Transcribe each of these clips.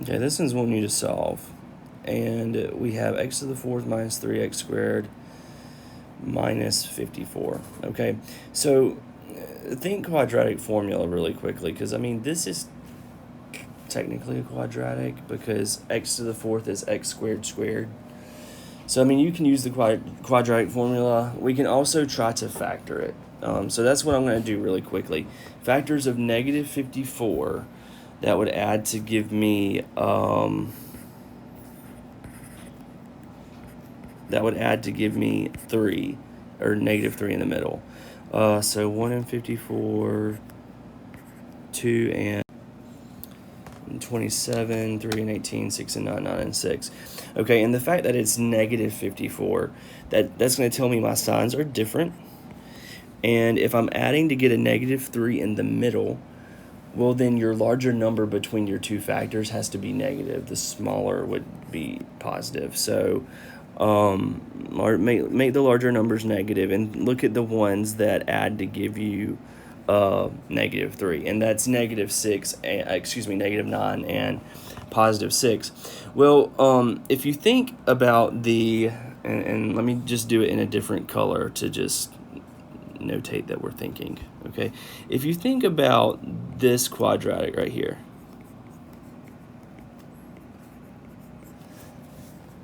Okay, this one's wanting you to solve. And we have x to the fourth minus 3x squared minus 54. Okay, so think quadratic formula really quickly, because I mean this is technically a quadratic because x to the fourth is x squared squared. So I mean you can use the quadratic formula. We can also try to factor it. So that's what I'm going to do really quickly. Factors of negative 54, that would add to give me 3, or negative 3 in the middle. So 1 and 54, 2 and 27, 3 and 18, 6 and 9, 9 and 6. Okay, and the fact that it's negative 54, that's going to tell me my signs are different. And if I'm adding to get a negative 3 in the middle, well, then your larger number between your two factors has to be negative. The smaller would be positive. So make the larger numbers negative, and look at the ones that add to give you negative 3, and that's negative 6, negative 9 and positive 6. Well, if you think about and let me just do it in a different color to just notate that we're thinking. Okay, if you think about this quadratic right here,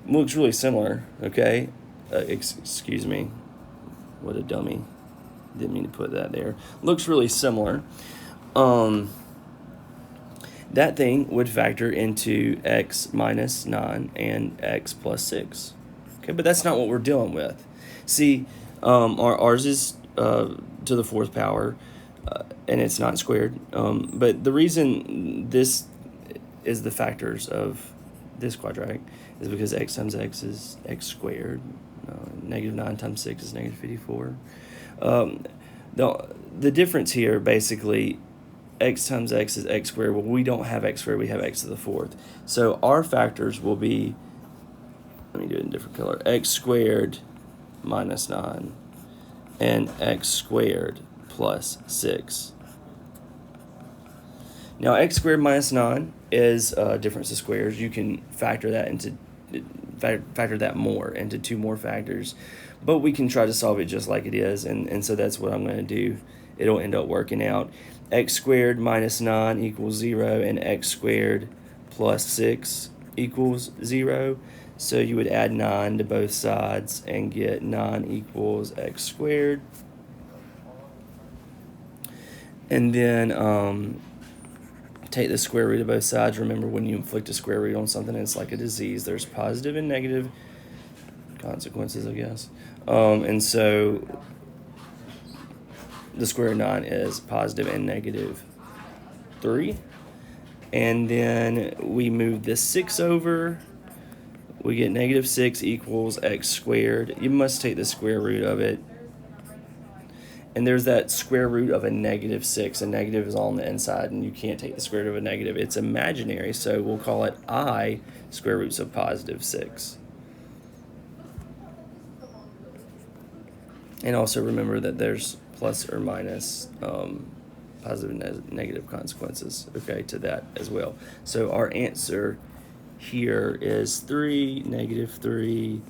looks really similar. Okay, excuse me, what a dummy, didn't mean to put that there. Looks really similar. That thing would factor into x minus 9 and x plus 6. Okay, but that's not what we're dealing with. See, ours is to the fourth power, and it's not squared. But the reason this is the factors of this quadratic is because x times x is x squared. Negative 9 times 6 is negative 54. The difference here, basically, x times x is x squared. Well, we don't have x squared, we have x to the fourth. So our factors will be, let me do it in a different color, x squared minus 9 and x squared plus 6. Now, x squared minus 9 is a difference of squares. You can factor that more into two more factors, but we can try to solve it just like it is, and so that's what I'm going to do. It'll end up working out. X squared minus 9 equals 0, and x squared plus 6 equals 0. So you would add 9 to both sides and get 9 equals x squared. And then take the square root of both sides. Remember, when you inflict a square root on something, it's like a disease. There's positive and negative consequences, I guess. And so the square root of 9 is positive and negative 3. And then we move this 6 over. We get negative 6 equals x squared. You must take the square root of it. And there's that square root of a negative 6. A negative is all on the inside, and you can't take the square root of a negative. It's imaginary, so we'll call it I square roots of positive 6. And also remember that there's plus or minus positive and negative consequences, okay, to that as well. So our answer here is 3, negative 3,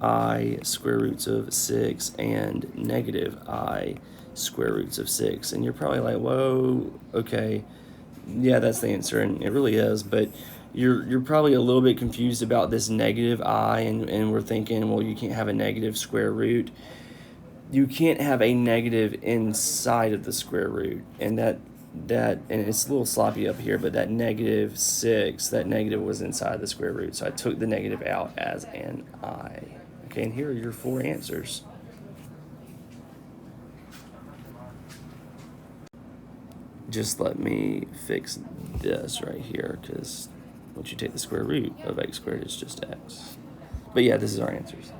I square roots of 6, and negative I square roots of 6. And you're probably like, whoa, okay, yeah, that's the answer, and it really is, but you're probably a little bit confused about this negative I, and we're thinking, well, you can't have a negative square root. You can't have a negative inside of the square root, and and it's a little sloppy up here, but that negative 6, that negative was inside the square root, so I took the negative out as an I. Okay, and here are your 4 answers. Just let me fix this right here, because once you take the square root of x squared, it's just x. But yeah, this is our answers.